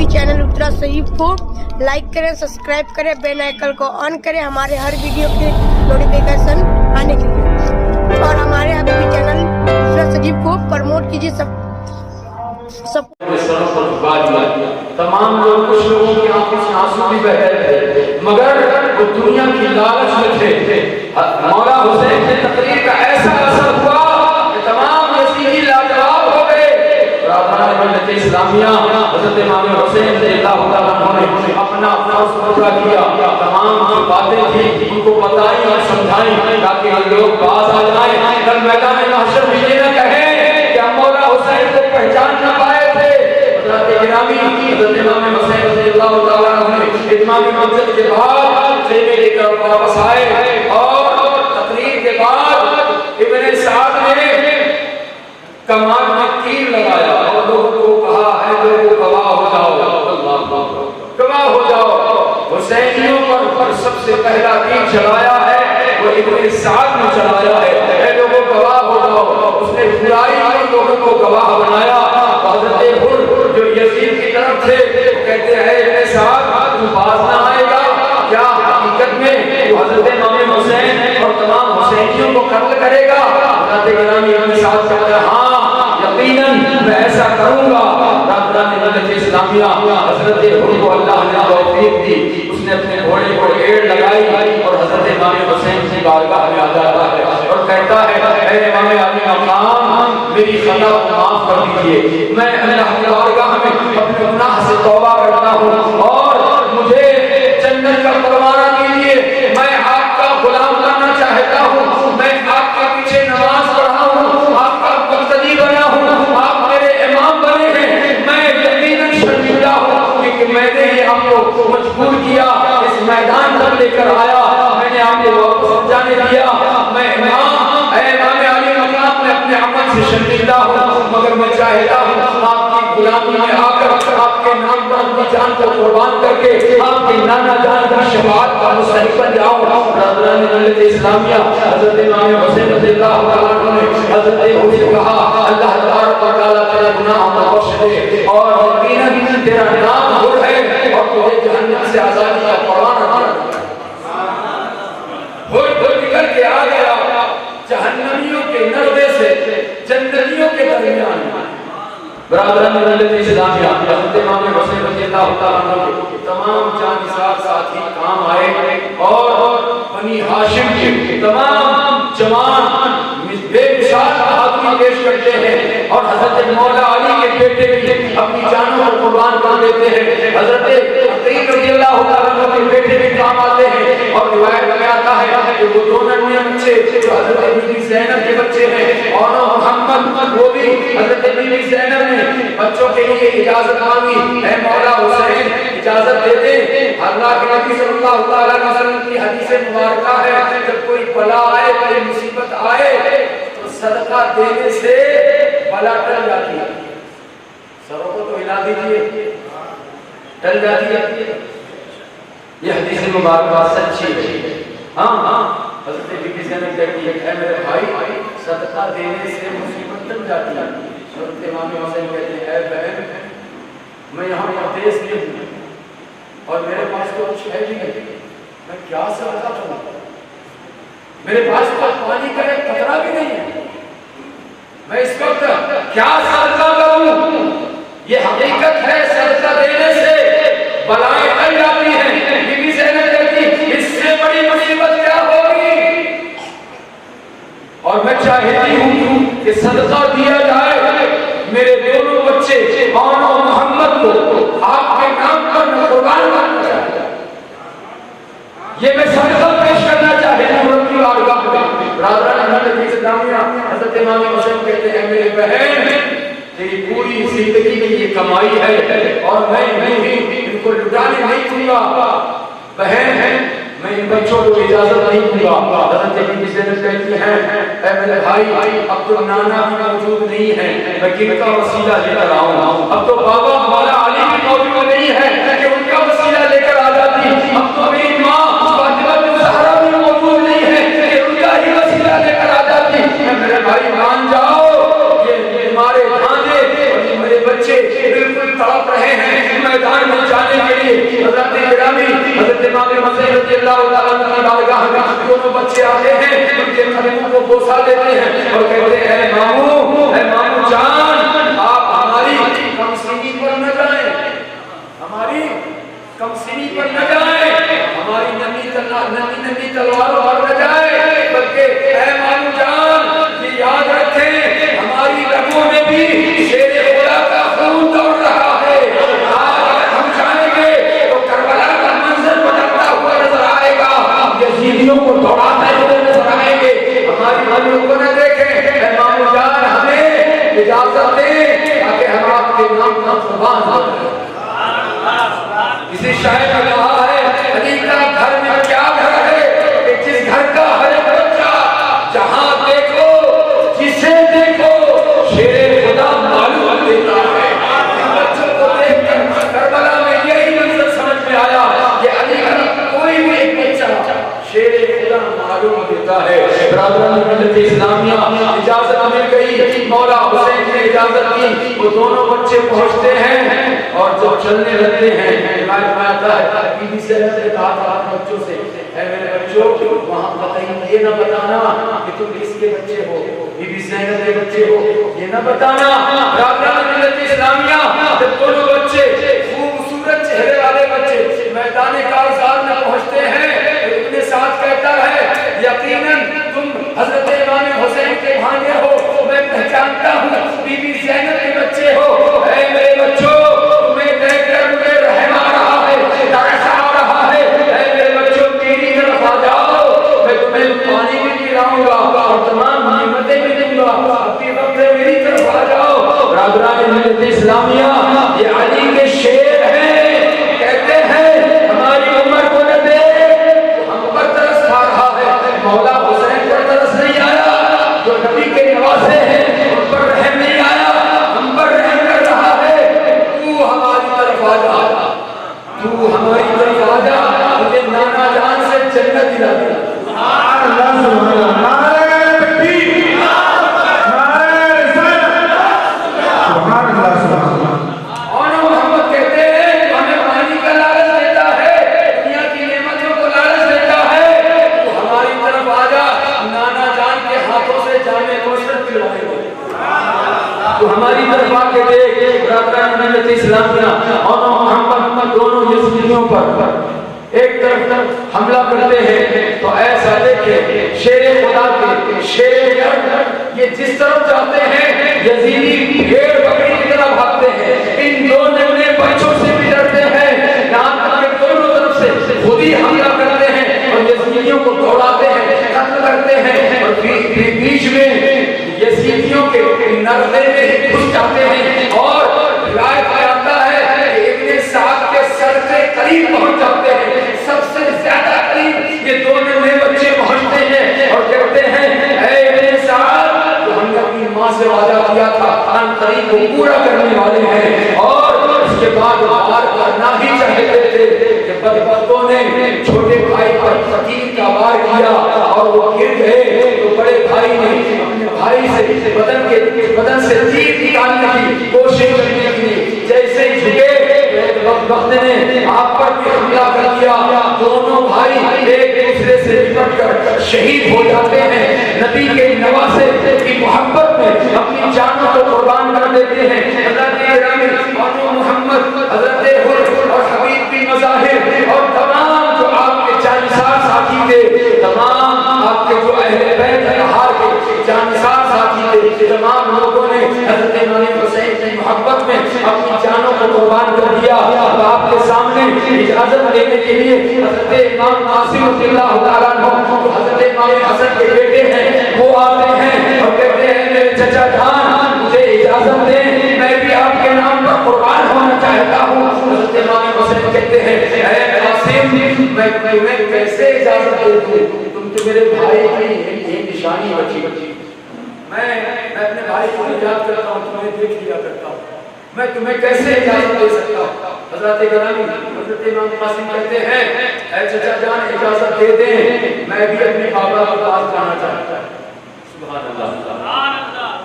بھی چینل اترا سیف کو لائک کریں، سبسکرائب کریں، بیل آئیکن کو آن کریں ہمارے ہر ویڈیو کے نوٹیفیکیشن آنے کے لیے، اور ہمارے ابھی بھی چینل اترا سیف کو پروموٹ کیجیے۔ سب تمام لوگ، کچھ لوگوں کی آنکھوں سے آنسو بھی بہہ رہے تھے، مگر وہ دنیا کی لالچ میں تھے۔ مولا حسین کی تقریر کا ایسا اثر ہوا کہ تمام یزیدی لاجواب ہو گئے۔ برادران ملت اسلامیہ، حضرت امام حسین رضی اللہ تعالیٰ عنہ نے اپنا فرض پورا کیا، تمام جو باتیں تھیں ان کو بتائیں اور سمجھائیں تاکہ لوگ باز آ جائیں، کل میدان محشر میں یہ نہ کہیں کہ ہم مولا حسین کو پہچان نہ پائے تھے۔ حضرت گرامی، حضرت امام حسین رضی اللہ تعالیٰ عنہ نے اتمام منزل کے بعد خیمے لے کر واپس آئے، اور تقریر کے بعد ابن سعد نے کمان میں تیر لگایا اور لوگوں کو کہا ہے لوگوں گواہ ہو جاؤ، گواہ ہو جاؤ، حسینیوں پر سب سے پہلا تیر چلایا ہے وہ ابن سعد نے چلایا ہے، اے لوگوں گواہ ہو جاؤ۔ اس نے برائی پر لوگوں کو گواہ بنایا۔ حضرت حر جو یزید کی طرف تھے کہتے ہیں ابن سعد تو باز نہ آئے گا کیا؟ حقیقت میں تو حضرت امام حسین اور تمام حسینیوں کو قتل کرے گا؟ حضرت گرامی ابن سعد کہتے ہیں ہاں یقیناً میں ایسا کروں گا۔ برادران ملت اسلامیہ، حضرت حر کو اللہ نے توفیق دی، اس نے اپنے گھوڑے کو ایڑ لگائی اور حضرت امام حسین کی بارگاہ میں آ جاتا ہے اور کہتا ہے اے امام علی مقام، میری خطا کو معاف کر دیجئے، میں اللہ کی بارگاہ میں اپنے گناہ سے توبہ کرتا ہوں اور مجھے جنت کا پروانہ دیجئے، میں آپ کا غلام بننا چاہتا ہوں، میں آپ کے پیچھے نماز پڑھا ہوں، آپ کا مقتدی بنا ہوں، آپ میرے امام بنے ہیں، میں یقیناً شرمندہ ہوں کہ میں نے آپ کو مجبور کیا، اس میدان تک لے کر آیا، میں نے آپ کو واپس جانے دیا، میں امام اے امام علی مقام میں اپنے عمل سے شرمندہ ہوں، مگر میں چاہتا ہوں آپ کی غلامی میں آ کر آپ کے نام پر اپنی جان کو قربان کر کے آپ کی نانا جان کی شفاعت کا مستحق بن جاؤں۔ برادران ملت اسلامیہ، حضرت امام حسین رضی اللہ تعالیٰ عنہ نے حضرت حر سے کہا اللہ تبارک و تعالیٰ تیرے گناہوں کو بخش دے، اور یقیناً تیرا نام حر ہے اور تجھے جہنم سے آزادی کا پروانہ دیا۔ حر نکل کے آ گیا جہنمیوں کے نردے سے جنتیوں کے درمیان۔ برادران ملت اسلامیہ، حضرت امام حسین رضی اللہ تعالیٰ عنہ کے تمام جانثار ساتھی کام آئے اور بنی ہاشم کے تمام جوان بے مثال آدمی پیش کرتے ہیں، اور حضرت مولا علی کے بیٹے بھی اپنی جانوں کو قربان کر دیتے ہیں، حضرت عقیل رضی اللہ تعالیٰ عنہ کے بیٹے بھی کام آتے ہیں، اور روایت میں آتا ہے کہ وہ دو ننھے بچے جو حضرت بی بی زینب کے بچے ہیں اور محمد، وہ بھی حضرت بی بی زینب نے بچوں کے لیے اجازت مانگی، اے مولا حسین اجازت دے دے۔ اللہ کے نبی صلی اللہ علیہ وسلم کی حدیث مبارکہ ہے جب کوئی بلا آئے، کوئی مصیبت آئے تو صدقہ دینے سے بلا ٹل جاتی ہے۔ سروں کو تو ہلا دیجیے، ٹل جاتی ہے۔ یہ حدیث مبارکہ سچی ہے۔ ہاں حضرت بی بی زینب کہتی ہے اے میرے بھائی صدقہ دینے سے مصیبت ٹل جاتی ہے۔ حضرت امام حسین کہتے ہیں اے بہن میں یہاں پردیس میں ہوں اور میرے پاس تو کچھ ہے بھی نہیں، میں کیا صدقہ کروں؟ میرے پاس تو پانی کا ایک قطرہ بھی نہیں ہے، میں اس وقت کیا صدقہ کروں؟ یہ حقیقت ہے صدقہ دینے سے بلائیں ٹل جاتی ہیں۔ بی بی زینب کہتی اس سے بڑی مصیبت کیا ہوگی؟ اور میں چاہتی ہوں کہ صدقہ دیا جائے، میرے دونوں بچے اور محمد کو آپ کے نام پر قربان کرنا چاہتا ہوں، یہ میں صدقہ پیش کرنا چاہتا ہوں رب کی بارگاہ میں۔ برادران ملت اسلامیہ، حضرت امام حسین کہتے ہیں میرے بہن تیری پوری زندگی کی یہ کمائی ہے اور میں ان کو لٹانے نہیں دوں گا، بہن میں ان بچوں کو اجازت نہیں دوں گا۔ حضرت بی بی زینب کہتی ہیں اے میرے بھائی اب تو نانا بھی موجود نہیں ہے، میں کن کا وسیلہ لے کر آؤں؟ اب تو بابا ہمارا علی بھی موجود نہیں ہے کہ ان کا وسیلہ لے کر آ جاتی، اب تو میری ماں فاطمہ بنت زہرا بھی موجود نہیں ہے کہ ان کا ہی وسیلہ لے کر آ جاتی۔ میرے بھائی مان جاؤ یہ ہمارے بھانجے اور یہ میرے بچے بالکل تڑپ رہے ہیں، میدان اجازت دیں تاکہ ہم آپ کے نام کا قربان ہو جائیں۔ کسی شاعر نے کہا ہے علی کا گھر میں کیا گھر ہے کہ جس گھر کا ہر بچہ جہاں دیکھو جسے دیکھو شیر خدا معلوم دیتا ہے۔ بچوں کو دیکھ کر کربلا میں یہی منظر سمجھ میں آیا کہ علی کا کوئی بھی ایک بچہ شیر خدا معلوم دیتا ہے۔ برادران ملت اسلامیہ اجازت مل گئی، مولا حسین نے اجازت دی، وہ دونوں بچے پہنچتے ہیں اور جب چلنے لگتے ہیں روایت میں آتا ہے بی بی زینب نے کہا تھا بچوں سے اے میرے بچوں وہاں کہیں یہ نہ بتانا کہ تم کس کے بچے ہو، بی بی زینب کے بچے ہو یہ نہ بتانا۔ برادران ملت اسلامیہ جب دونوں بچے خوبصورت چہرے والے بچے میدان کارزار میں پہنچتے ہیں تو ابن سعد کہتا ہے یقیناً تم حضرت امام حسین کے بھانجے ہو، میں پہچانتا ہوں بی بی زینب کے بچے ہو۔ اے میرے بچوں تمہیں دیکھ کر مجھے رحم آ رہا ہے، ترس آ رہا ہے۔ اے میرے بچوں میری طرف آ جاؤ، میں تمہیں پانی بھی پلاؤں گا اور تمام نعمتیں بھی دوں گا، اپنی وقت میری طرف آ جاؤ۔ برادران ملت اسلامیہ یہ علی کے شعر ہیں، کہتے ہیں ہماری عمر کو نہ دے ہم پر ترس کھا رہا ہے، مولا حسین پر ترس نہیں آیا، جو نبی کے نواسے ہیں ان پر رحم نہیں آیا، ہم پر رحم کر رہا ہے۔ تو ہماری طرف آ جا، تو ہماری طرف آ جا، تجھے نانا جان سے جنت دلا دیا۔ تو ہماری طرف آ کے دیکھ برادران ملت اسلامیہ اور محمد دونوں یزیدیوں پر ایک طرف حملہ کرتے ہیں تو ایسا دیکھیں شیر خدا کے شیر یہ جس طرف جاتے ہیں یزیدی بھیڑ بکری کی طرح بھاگتے ہیں، ان دو ننھے بچوں سے بھی ڈرتے ہیں، یہاں تک کہ دونوں طرف سے خود ہی حملہ کرتے ہیں اور یزیدیوں کو دوڑاتے ہیں، قتل کرتے ہیں اور بیچ میں یزیدیوں کے نرمے میں گھس جاتے ہیں اور روایت میں آتا ہے کہ ابن سعد کے سر کے قریب پہنچ جاتے ہیں، سب سے زیادہ قریب یہ دو ننھے بچے پہنچتے ہیں اور کہتے ہیں اے ابن سعد جو ہم نے اپنی ماں سے وعدہ کیا تھا ان قریب کو پورا کرنے والے ہیں، اور اس کے بعد وار کرنا ہی چاہتے تھے کہ بدبختوں نے چھوٹے بھائی پر فتیل کا وار کیا اور وہ گر گئے تو بڑے بھائی نے اپنے بھائی سے بدن سے تیر نکالنے کی کوشش کرنے کی، جیسے جھکے وقت نے آپ پر بھی حملہ کر دیا، دونوں بھائی ایک دوسرے سے لپٹ کر شہید ہو جاتے ہیں، نبی کے نواسے کی محبت میں اپنی جانوں کو قربان کر دیتے ہیں۔ حضرت گرامی بانو محمد، حضرت حر اور حبیب بن مظاہر اور تمام جو آپ کے جانثار ساتھی تھے، تمام آپ کے جو اہل بیت اطہار کے جانثار ساتھی تھے، تمام لوگوں نے حضرت امام حسین کی محبت میں اپنی جانوں کو قربان کر دیا۔ اب آپ کے سامنے اجازت دینے کے لیے حضرت امام قاسم رضی اللہ تعالیٰ عنہ جو حضرت امام حسن کے بیٹے ہیں وہ آتے ہیں اور کہتے ہیں میرے چچا جان مجھے اجازت دیں، میں بھی آپ کے نام پر قربان ہونا چاہتا ہوں۔ حضرت امام حسن کہتے ہیں اے قاسم میں تمہیں کیسے اجازت دے دوں، تم تو میرے بھائی کی نشانی بچی میں اپنے بھائی کو یاد کرتا ہوں، تمہیں دیکھ لیا کرتا ہوں، میں تمہیں کیسے اجازت دے سکتا ہوں۔ حضرت گرامی حضرت امام قاسم کہتے ہیں اے چچا جان اجازت دے دیں، میں بھی اپنے بابا کے پاس جانا چاہتا ہوں۔ سبحان اللہ،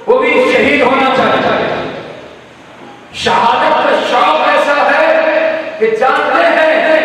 وہ بھی شہید ہونا چاہتا ہے۔ شہادت کا شوق ایسا ہے کہ جانتے ہیں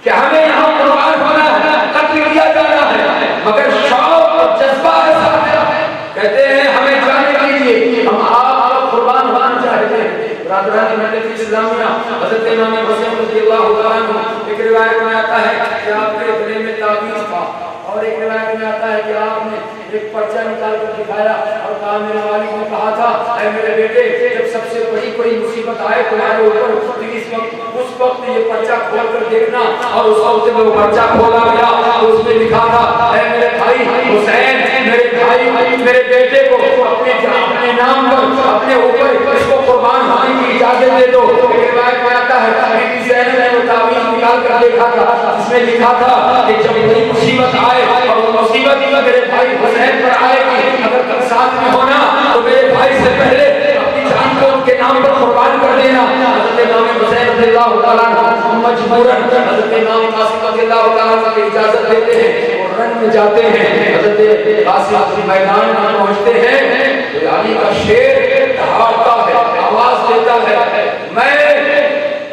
کہ ہمیں یہاں قربان ہونا ہے، قتل کیا جانا ہے، مگر شوق اور جذبہ ایسا ہے، کہتے ہیں ہمیں جانے دیجیے، ہم آپ کو قربان ہونا چاہتے ہیں۔ برادران ملت اسلامیہ حضرت امام حسین رضی اللہ تعالیٰ عنہ ایک روایت میں آتا ہے کہ آپ کے گلے میں تعویذ تھا، اور ایک روایت میں آتا ہے کہ آپ نے ایک پرچہ نکال کر دکھایا اور کہا میرے والد نے کہا تھا اے میرے بیٹے جب سب سے بڑی کوئی مصیبت آئے تمہارے اوپر اس وقت یہ پرچہ کھول کر دیکھنا، اور اس وقت میں وہ پرچہ کھولا گیا، اس میں لکھا تھا اے میرے بھائی حسین، میرے بھائی میرے بیٹے میں لکھا تھا کہ جب کوئی مصیبت آئے اور وہ مصیبت میرے بھائی حسین پر آئے گی، اگر تم ساتھ میں ہونا تو میرے بھائی سے پہلے اپنی جان کو ان کے نام پر قربان کر دینا۔ حضرت امام حسین رضی اللہ تعالیٰ عنہ مجبوراً حضرت امام قاسم رضی اللہ تعالیٰ عنہ کی اجازت دیتے ہیں اور رن میں جاتے ہیں۔ حضرت قاسم میدان میں پہنچتے ہیں تو علی کا شیر دہاڑتا ہے، آواز دیتا ہے، میں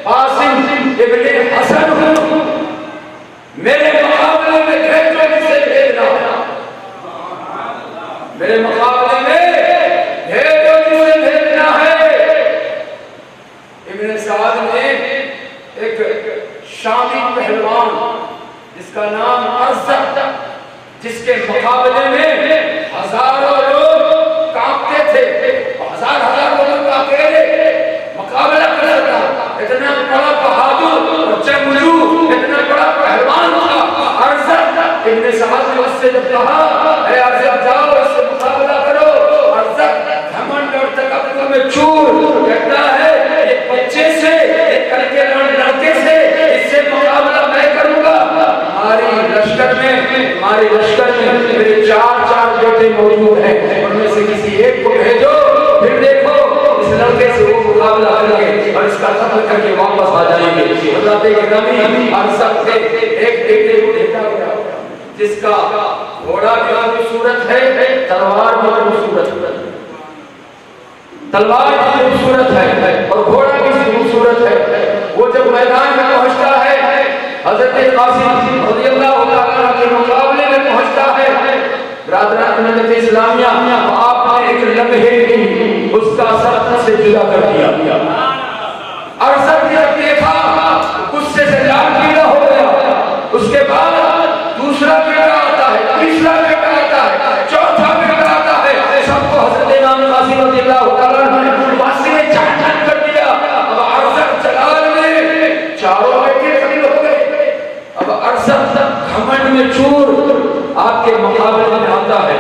قاسم ابن حسن ہوں، میرے مقابلے میں بھیجو جسے بھیجنا، میرے مقابلے میں بھیجو جسے بھیجنا ہے۔ ابن سعد نے ایک شامی پہلوان جس کا نام ارزق، جس کے مقابلے میں ہزاروں لوگ کانپتے تھے، ہزار لوگوں کا اکیلے مقابلہ کرتا، اتنا بڑا بہادر اور جنگجو، اتنا بڑا پہلوان تھا ارزق۔ ابن سعد نے اس سے جب کہا اے ارزق جاؤ اس سے مقابلہ کرو، ارزق گھمنڈ اور تکبر میں چور کہتا ہے ایک بچے سے، ایک کر کے لڑکے سے اس سے مقابلہ میں کروں گا۔ ہمارے لشکر میں میرے چار بیٹے موجود ہیں، ان میں سے کسی ایک کو بھیجو، پھر دیکھو اس لڑکے سے وہ مقابلہ کر کے اور اس کا قتل کر کے واپس آ جائیں گے۔ حضرت گرامی ارزق سے ایک بیٹے کو بھیجا گیا جس کا گھوڑا بھی خوبصورت ہے، تلوار بھی خوبصورت ہے، تلوار بھی خوبصورت ہے اور گھوڑا بھی خوبصورت ہے۔ وہ جب میدان میں پہنچتا ہے حضرت قاسم رضی اللہ عنہ کے مقابلے میں پہنچتا ہے، برادران ملت اسلامیہ آپ نے ایک لمحے میں اس کا سر سے جدا کر دیا۔ ارزق نے دیکھا غصے سے لال پیلا ہو گیا۔ اس کے بعد دوسرا بیٹا آتا ہے، تیسرا بیٹا آتا ہے، چوتھا بیٹا آتا ہے، سب کو حضرت امام قاسم رضی اللہ تعالیٰ عنہ نے پاس میں چاٹ کر دیا۔ اب ارزق جلال میں چاروں بیٹے قتل ہو گئے۔ اب ارزق گھمنڈ میں چور آپ کے مقابلے میں آتا ہے،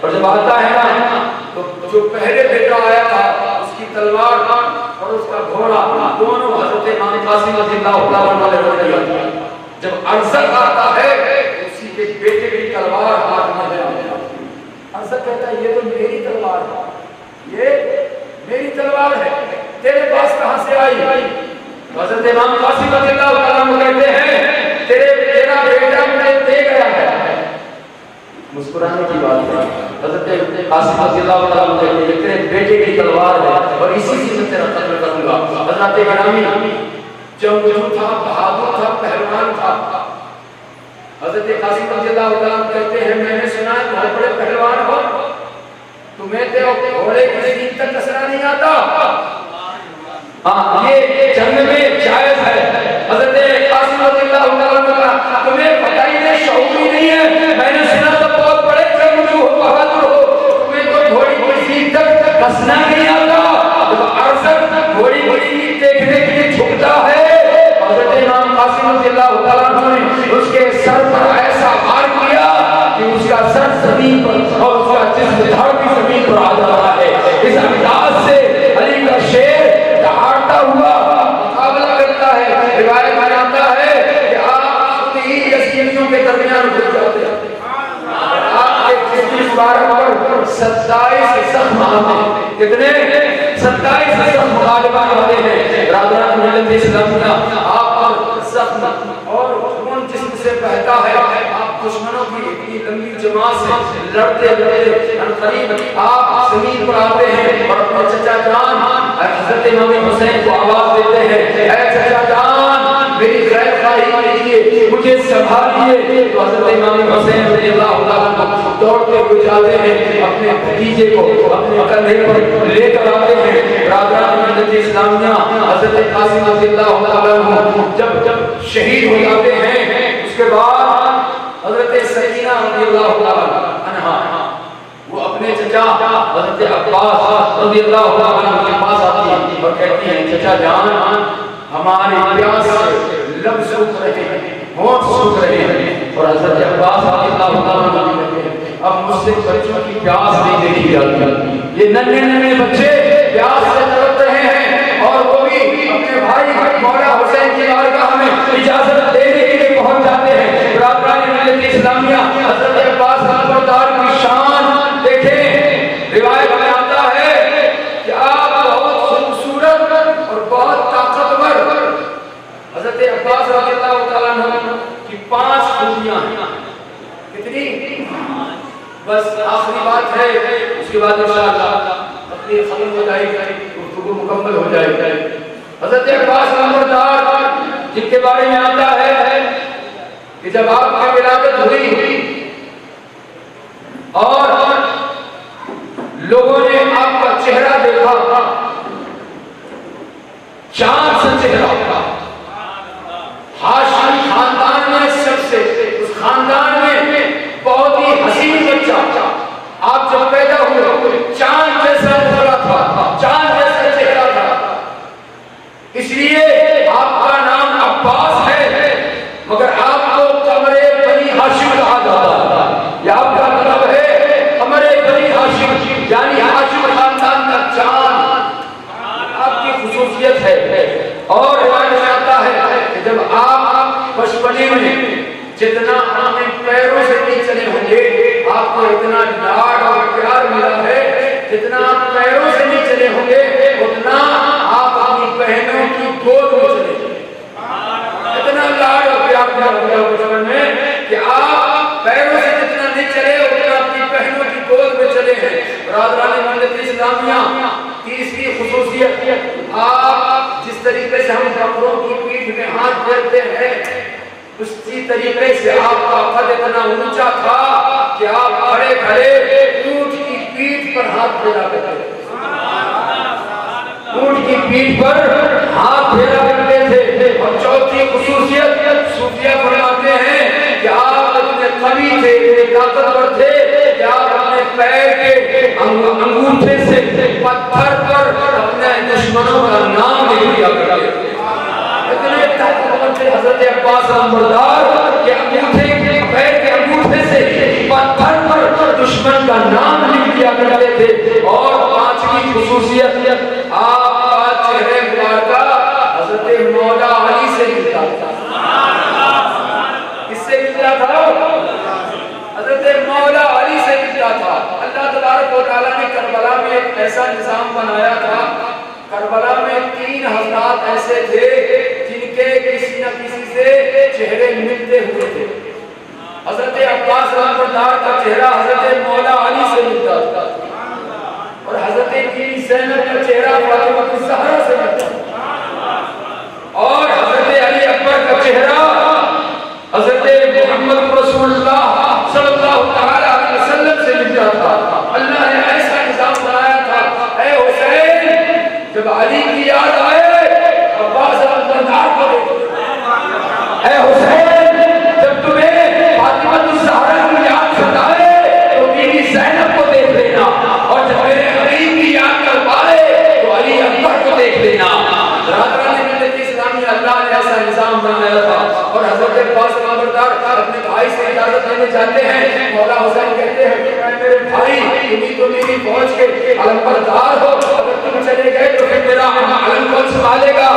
اور جب آتا ہے نا تو جو پہلے بیٹا آیا تھا اس کی تلوار اور اس کا گھوڑا دونوں حضرت امام قاسم رضی اللہ تعالیٰ عنہ نے رکھ دیا۔ جب ارزق آتا ہے اسی کے بیٹے کی تلوار ہاتھ میں لے آتا ہے۔ ارزق کہتا ہے یہ تو میری تلوار ہے، یہ میری تلوار ہے، تیرے پاس کہاں سے آئی؟ حضرت امام قاسم رضی اللہ تعالیٰ عنہ کہتے ہیں تیرا بیٹا مجھے دے گیا ہے۔ مسکرانے کی بات ہے، حضرت قاسم رضی اللہ تعالیٰ عنہ کہتے ہیں تیرے بیٹے کی تلوار ہے اور اسی سے تیرا قتل کروں گا۔ حضرت گرامی جنگجو تھا، بہادر تھا، پہلوان تھا۔ حضرت قاسم رضی اللہ تعالیٰ عنہ کہتے ہیں میں نے سنا ہے بہت بڑے پہلوان ہو، تمہیں تیرے گھوڑے کی سیٹ تک کسنا نہیں آتا۔ یہ جنگ میں جائز ہے۔ حضرت قاسم رضی اللہ تعالیٰ عنہ کا تمہیں پتہ ہی نہیں، شعور ہی نہیں ہے، میں نے سنا تو بہت بڑے جنگجو ہو، بہادر ہو، تمہیں تو گھوڑی کی سیٹ تک کسنا نہیں آتا۔ جب ارزق گھوڑی کی دیکھنے کے لیے جھکتا ہے، حضرت امام قاسم رضی اللہ تعالیٰ عنہ نے اس کے سر پر ایسا وار کیا کہ اس کا سر زمین پر اور اس کا جسم دھڑ بھی زمین پر آ جاتا ہے۔ اس انداز سے علی کا شیر دہاڑتا ہوا مقابلہ کرتا ہے۔ روایت میں آتا ہے کہ آپ خود ہی یزیدیوں کے درمیان گھس جاتے ہیں، آپ کے جسم مبارک پر 27 زخم آتے ہیں۔ کتنے؟ 27 زخم غالباً آتے ہیں۔ برادران ملت اسلامیہ آپ پر زخم اور خون جسم سے بہتا ہے، آپ دشمنوں کی اتنی لمبی جماعت سے لڑتے قریب آپ زمین پر آتے ہیں اور اپنے چچا جان حضرت امام حسین کو آواز دیتے ہیں اے چچا جان میری خیر خواہی کیجیے، مجھے سنبھالیے۔ تو حضرت امام حسین رضی اللہ تعالیٰ عنہ دوڑتے ہوئے جاتے ہیں، اپنے بھتیجے کو اپنے کندھے پر لے کر آتے ہیں۔ برادران ملت اسلامیہ حضرت قاسم رضی اللہ تعالیٰ عنہ جب شہید ہو جاتے ہیں، اس کے بعد حضرت سکینہ رضی اللہ تعالیٰ عنہا وہ اپنے چچا حضرت عباس رضی اللہ تعالیٰ عنہ کے پاس آتی ہیں اور کہتی ہیں چچا جان ہمارے پیاس سے لب سوکھ رہے ہیں، ہونٹ سوکھ رہے ہیں۔ اور حضرت عباس رضی اللہ تعالیٰ عنہ کہتے ہیں اب مجھ سے بچوں کی پیاس نہیں دیکھی جاتی، یہ ننھے بچے پیاس سے تڑپ رہے ہیں اور وہ بھی اپنے بھائی مولا حسین کی بارگاہ میں اجازت دینے کے لیے پہنچ جاتے ملت اسلامیہ حضرت عباس نامبردار کی شان دیکھیں. روایت میں آتا ہے کہ آپ بہت خوبصورت اور بہت طاقتور. حضرت عباس رضی اللہ تعالیٰ عنہ کی 5 خوبیاں ہیں. کتنی؟ بس آخری بات ہے، اس کے بعد انشاءاللہ اپنی ختم ہو جائے گی، گفتگو مکمل ہو جائے گی. حضرت عباس نامبردار جن کے بارے میں آتا ہے کہ جب آپ کی ولادت ہوئی اور لوگوں نے آپ کا چہرہ دیکھا، چاند سے چہرہ تھا. ہاشمی خاندان میں سب سے، اس خاندان میں بہت ہی حسین بچہ، آپ جب پیدا ہوئے چاند جیسا چہرہ تھا، چاند جیسا چہرہ تھا. اس لیے آپ کا نام عباس ہے، مگر آپ کو قمر بنی ہاشم کہا جاتا ہے. یہ آپ کا مطلب ہے قمر بنی ہاشم، یعنی ہاشم خاندان کا چاند. آپ کی خصوصیت ہے. اور روایت میں آتا ہے کہ جب آپ بچپنے میں جتنا اپنے پیروں سے نہیں چلے ہوں گے، آپ کو اتنا لاڈ اور پیار ملا ہے. جتنا آپ پیروں سے نہیں چلے ہوں گے اتنا آپ اپنی بہنوں کی گود میں چلے گئے. اتنا لاڈ اور پیار ملا بچپن میں کہ آپ پیروں سے جتنا نہیں چلے اتنا اپنی بہنوں کی گود میں چلے ہیں. برادران ملت اسلامیہ، تیسری خصوصیت، آپ جس طریقے سے ہم بکروں کی پیٹھ میں ہاتھ پھیرتے ہیں اسی طریقے سے آپ کا قد اتنا اونچا تھا کہ آپ کھڑے کھڑے اونٹ کی پیٹھ پر ہاتھ پھیرا کرتے تھے. اونٹ کی پیٹھ پر ہاتھ پھیرا کرتے تھے. اور چوتھی خصوصیت، صوفیہ فرماتے ہیں کہ آپ اتنے قوی تھے، اتنے طاقتور تھے کہ آپ اپنے پیر کے انگوٹھے سے پتھر پر اپنے دشمنوں کا نام لکھ دیا کرتے تھے. اتنے طاقتور تھے حضرت عباس نامبردار کہ انگوٹھے کے پیر کے انگوٹھے سے پتھر پر دشمن کا نام لکھ دیا کرتے تھے. اور 5ویں خصوصیت، آپ کا چہرہ مبارکہ حضرت مولا علی سے ملتا تھا. کس سے ملتا تھا؟ حضرت مولا علی سے ملتا تھا. اللہ تبارک و تعالیٰ نے کربلا میں ایک ایسا نظام بنایا تھا. کربلا میں 3 حضرات ایسے تھے جن کے کسی نہ کسی سے چہرے ملتے ہوئے تھے. حضرت عباس نامبردار کا چہرہ حضرت مولا علی سے ملتا تھا اور حضرت بیوی زینب کا چہرہ فاطمہ الزہرا سے ملتا تھا اور حضرت علی اکبر کا چہرہ حضرت محمد رسول اللہ صلی اللہ تعالی علیہ وسلم سے ملتا تھا. اللہ نے ایسا نظام بنایا تھا. اے حسین، جب علی کی یاد آئے عباس نامبردار کو دیکھو. اے حسین، جب تمہیں فاطمہ الزہرا کی یاد ستائے تو بیوی زینب کو دیکھ لینا، اور جب میرے حبیب کی یاد کر پائے تو علی اکبر کو دیکھ لینا. برادران ملت اسلامی، اللہ نے ایسا نظام بنایا تھا. اور حضرت عباس نامبردار اپنے بھائی سے اجازت لینے جاتے ہیں. مولا حسین کہتے ہیں کہ اے میرے بھائی، تمہیں تو میری فوج کے علمبردار ہو، اگر تم چلے گئے تو پھر میرا علم کون سنبھالے گا؟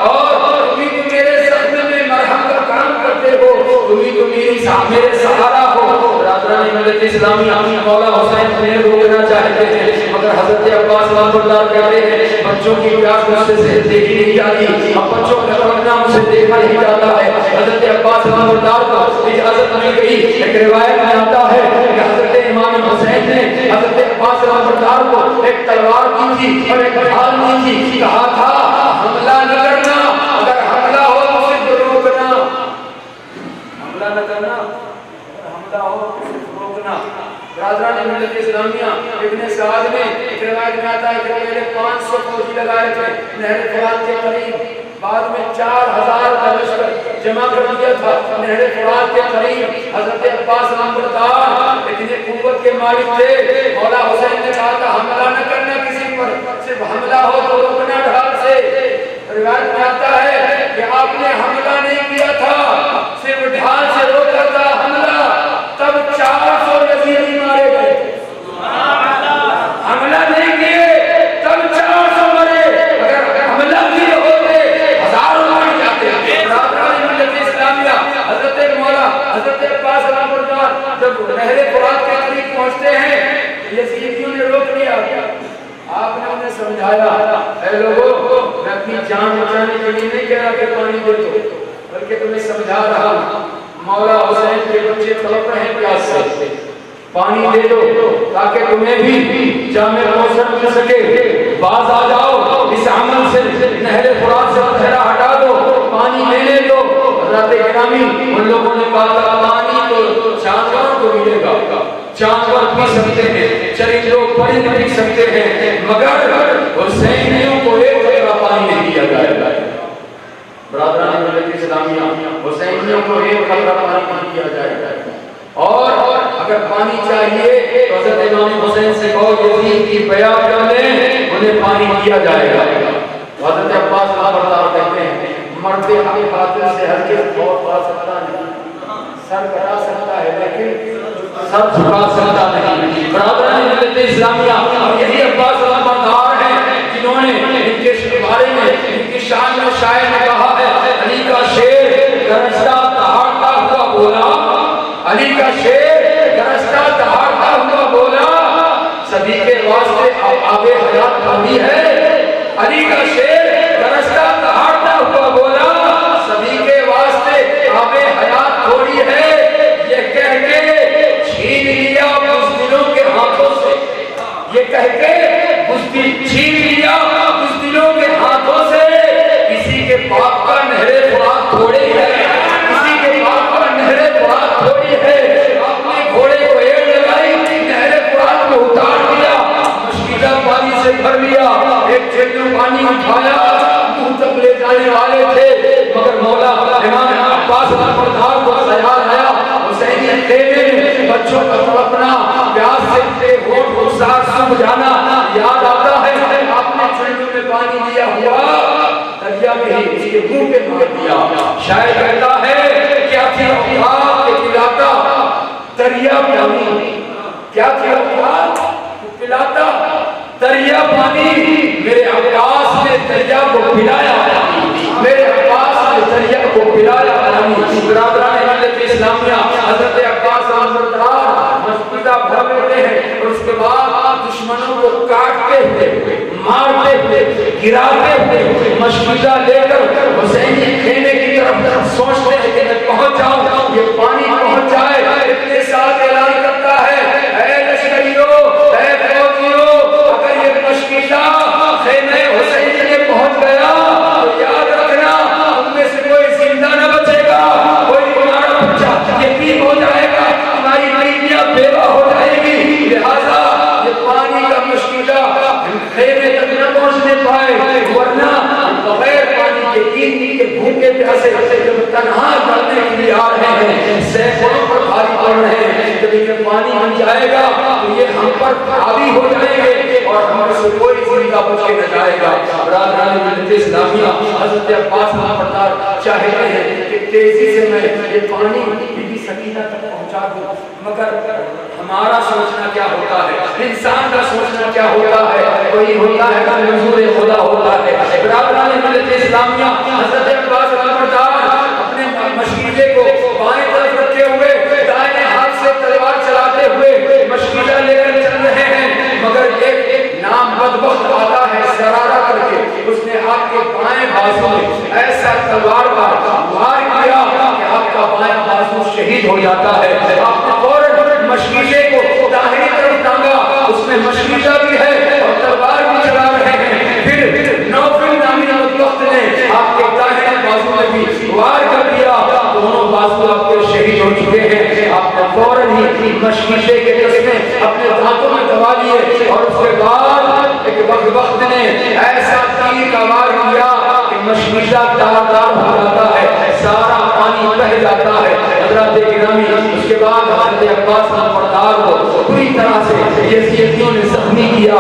اور تمہیں تو میرے صدمے میں مرہم کا کام کرتے ہو، تمہیں تو میرے سہارا ہو. برادران ملت اسلامی، مولا حسین انہیں روکنا چاہتے ہیں مگر حضرت عباس نامبردار کہتے ہیں بچوں کی پیاس مجھ سے دیکھی نہیں جاتی، اب بچوں کا روکنا مجھ سے دیکھا نہیں جاتا ہے. حضرت عباس نامبردار کو اجازت مل گئی. ایک روایت میں آتا ہے کہ حضرت امام حسین نے حضرت عباس نامبردار کو ایک تلوار دی تھی اور ایک ڈھال دی تھی. کہا تھا حملہ نہ کرنا، اگر حملہ ہو تو صرف روکنا. حملہ نہ کرنا، اگر حملہ ہو تو صرف روکنا. برادران ملت اسلامیہ، ابن سعد نے ایک روایت میں آتا ہے کہ پہلے 500 فوجی لگائے تھے نہر فرات کے قریب، بعد میں 4000 کا لشکر جمع کر دیا تھا نہر فرات کے قریب. حضرت عباس نامبردار اتنے قوت کے مالک تھے. مولا حسین نے کہا تھا حملہ نہ کرنا کسی پر، صرف حملہ ہو تو روکنا ڈھال سے. روایت میں آتا ہے کہ آپ نے حملہ نہیں کیا تھا، صرف ڈھال سے روکا تھا حملہ. تب 400 یزیدی مارے گئے. حملہ نہیں کیے تب 400 مرے. اگر حملہ کیے ہوتے ہزاروں مر جاتے. برادران ملت اسلامیہ، حضرت مولا حضرت عباس سمجھایا اے لوگوں میں اپنی جان بچانے کے لیے نہیں کہہ رہا کہ پانی دے دو بلکہ تمہیں سمجھا رہا ہوں مولا حسین کے بچے تڑپ رہے ہیں پیاس سے پانی دے دو تاکہ تمہیں بھی جامع کوثر مل سکے باز آ جاؤ اس عمل سے نہر فرات سے پتھرا ہٹا دو پانی لینے دو حضرت گرامی ان لوگوں نے کہا تھا پانی تو جانوروں کو ملے گا جانور پی سکتے ہیں چرندوں پرند پی سکتے ہیں مگر حسینیوں کو ایک قطرہ پانی نہیں دیا جائے گا برادران ملت اسلامیہ حسینیوں کو ایک قطرہ پانی نہیں دیا جائے گا اور اگر پانی چاہیے تو حضرت امام حسین سے کہو یزید کی بیعت کر لیں انہیں پانی دیا جائے گا حضرت عباس خبردار کہتے ہیں مرد حق قاتل سے ہرگز خوف پا سکتا نہیں سر کٹا سکتا ہے لیکن سر جھکا سکتا نہیں برادران ملت اسلامیہ یہی عباس خبردار ہیں جنہوں نے ان کے بارے میں ان کی شان میں شاعر نے کہا ہے علی کا شیر گرجتا دہاڑتا ہوا بولا علی کا شیر گرجتا دہاڑتا ہوا بولا سبھی کے واسطے آب حیات پانی ہے علی کا شیر گرجتا دہاڑتا ہوا بولا سبھی کے واسطے آب حیات تھوڑی ہے یہ کہہ کے چھین لیا بزدلوں کے ہاتھوں سے یہ کہہ کے بزدل چھین لیا بزدلوں کے ہاتھوں سے کسی کے باپ کا نہر فرات تھوڑی ہے کسی کے باپ کا نہر فرات تھوڑی ہے اپنے گھوڑے کو ایڑ لگائی نہر فرات کو اتار دیا مشکلہ پانی سے بھر لیا ایک جیل پانی اٹھایا منہ تک لے جانے والے تھے مگر مولا امام عباس خبردار کو خیال آیا حسینی خیمے میں بچوں کا تڑپنا پیاس سے ہوٹ گزار سب جانا یاد آتا ہے آپ نے چڑیوں میں پانی دیا ہوا دریا میں ہی اس کے منہ پہ مار دیا شاعر کہتا ہے کیا تھی اوقات کے پلاتا دریا پانی کیا تھی اوقات پلاتا دریا پانی میرے عباس نے دریا کو پلایا میرے عباس نے دریا کو پلایا پانی برادران ملت اسلامیہ حضرت عباس خبردار مسجدہ بھر لیتے ہیں اور اس کے بعد دشمنوں کو کاٹتے ہوئے مارتے ہوئے گراتے ہوئے مشکلہ لے کر حسینی خیمے کی طرف سوچتے ہیں کہ میں پہنچ جاؤں یہ پانی پہنچ جائے اتنے ساتھ اعلان کرتا ہے اے لشکریوں اے فوجیوں اگر یہ مشکلہ خیمے حسینی میں پہنچ گیا تو یاد رکھنا ان میں سے کوئی زندہ نہ بچے گا کوئی بیمار بچہ یتیم ہو جائے گا ہماری بیٹیاں بیوہ ہو جائے گی لہذا یہ پانی کا مشکلہ خیمے تک نہ پہنچنے پائے ورنہ بغیر پانی کے کینی کے بھوکے پیاسے جب تنہا کرنے کے لیے آ رہے ہیں سینکڑوں پر بھاری پڑ رہے ہیں جب یہ پانی بن جائے گا تو یہ ہم پر حاوی ہو جائیں گے اور ہم سے کوئی زندہ بچ کے نہ جائے گا برادران ملت اسلامیہ حضرت عباس خبردار چاہتے ہیں کہ تیزی سے میں یہ پانی بی بی سکینہ تک پہنچا دوں مگر ہمارا سوچنا کیا ہوتا ہے انسان کا سوچنا کیا ہوتا ہے وہی ہوتا ہے کہ منظور خدا ہوتا ہے برادران ملت اسلامیہ حضرت عباس خبردار اپنے مشکلے کو بائیں طرف رکھے ہوئے دائیں ہاتھ سے تلوار چلاتے ہوئے مشکلہ لے کر چل رہے ہیں مگر ایک نام بدبخت آتا ہے سرارہ کر کے اس نے آپ کے بائیں بازو میں ایسا تلوار وار کیا کہ آپ کا بائیں بازو شہید ہو جاتا ہے آپ نے فوراً مشکلے کو داہنی طرف ٹانگا اس میں مشکلہ بھی ہے اور تلوار بھی چلا رہے ہیں پھر نوفل نامی بدبخت نے آپ کے داہنے بازو میں بھی وار کر دیا دونوں بازو آپ کے شہید ہو چکے ہیں آپ نے فوراً ہی مشکلے کے قسمیں اپنے دانتوں میں دبا لیے اور اس کے بعد ایک بدبخت نے ایسا تیر کا وار کیا کہ مشکلہ تار ہو جاتا ہے سارا پانی بہہ جاتا ہے حضرات گرامی اس کے بعد حضرت عباس خبردار کو پوری طرح سے یزیدیوں نے زخمی کیا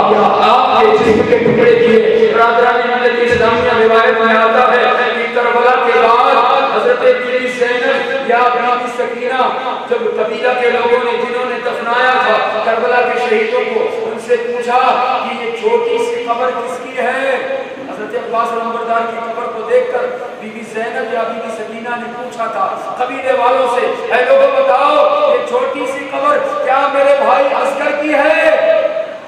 آپ کے جسم کے ٹکڑے کیے برادران ملت اسلامیہ روایت میں آتا ہے کہ کربلا کے بعد حضرت بی زینب یا بی سکینہ جب قبیلہ کے لوگوں نے جنہوں نے دفنایا تھا کربلا کے شہیدوں کو ان سے پوچھا کہ یہ چھوٹی سی قبر کس کی ہے حضرت عباس خبردار کی قبر کو دیکھ کر بی بی زینب یا بی بی سکینہ نے پوچھا تھا قبیلے والوں سے اے لوگوں بتاؤ یہ چھوٹی سی قبر کیا میرے بھائی عسکر کی ہے؟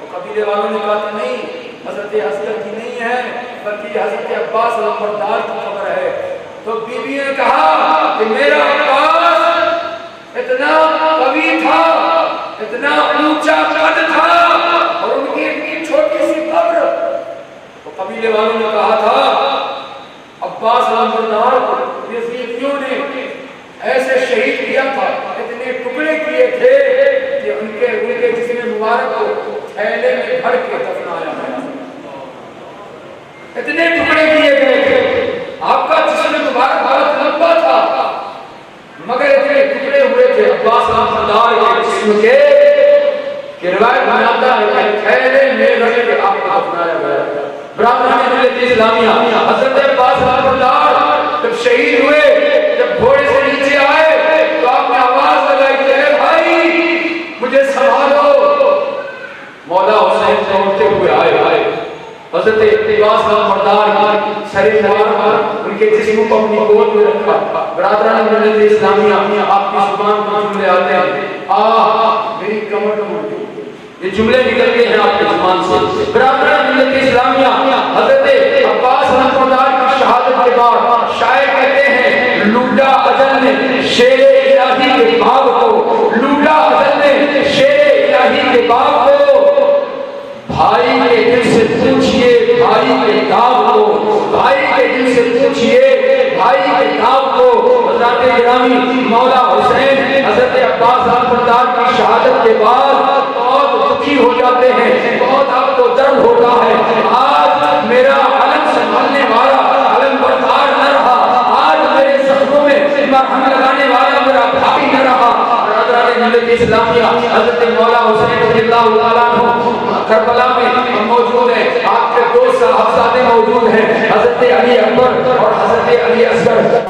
وہ قبیلے والوں نے کہا نہیں حضرت عسکر کی نہیں ہے بلکہ حضرت عباس علمبردار کی خبر ہے. تو بیوی نے کہا کہ میرا عباس اتنا قوی تھا, اتنا اونچا قد تھا, اور ان کی اتنی چھوٹی سی قبر. تو قبیلے والوں نے کہا تھا عباس علمبردار کو یزیدیوں نے ایسے شہید کیا تھا, اتنے ٹکڑے کیے تھے کہ ان کے جسم مبارک کو تھیلے میں بھر کے دفنایا گیا. اتنے ٹکڑے کیے گئے تھے. آپ کا جسم مبارک بہت لمبا تھا مگر اتنے ٹکڑے ہوئے تھے عباس علمبردار کے جسم کے کہ روایت میں آتا ہے کہ تھیلے میں رکھ کے آپ کو دفنایا گیا. برادران ملت اسلامیہ, حضرت عباس علمبردار جب شہید ہوئے, جب گھوڑے سے نیچے آئے تو آپ نے آواز لگائی کہ اے بھائی مجھے سنبھالو. مولا حسین دوڑتے ہوئے آئے. حضرت عباس علمبردار کی سر مبارک ان کے جسم کو اپنی گود میں رکھا. برادران ملت اسلامیہ, آپ کی زبان پر جملے آتے ہیں, میری کمر ٹوٹ گئی, یہ جملے نکلتے ہیں آپ کی زبان سے. برادران ملت اسلامیہ, حضرت عباس علمبردار کی شہادت کے بعد شاعر کہتے ہیں لوٹا اجل نے شیر الہی کے باغ کو, لوٹا اجل نے شیر الہی کے باغ کو, بھائی کے دل سے پوچھئے بھائی کے داغ کو, بھائی کے دل سے پوچھئے بھائی کے داغ کو. حضرت گرامی مولا حسین حضرت عباس علمبردار کی شہادت کے بعد بہت دکھی ہو جاتے ہیں, بہت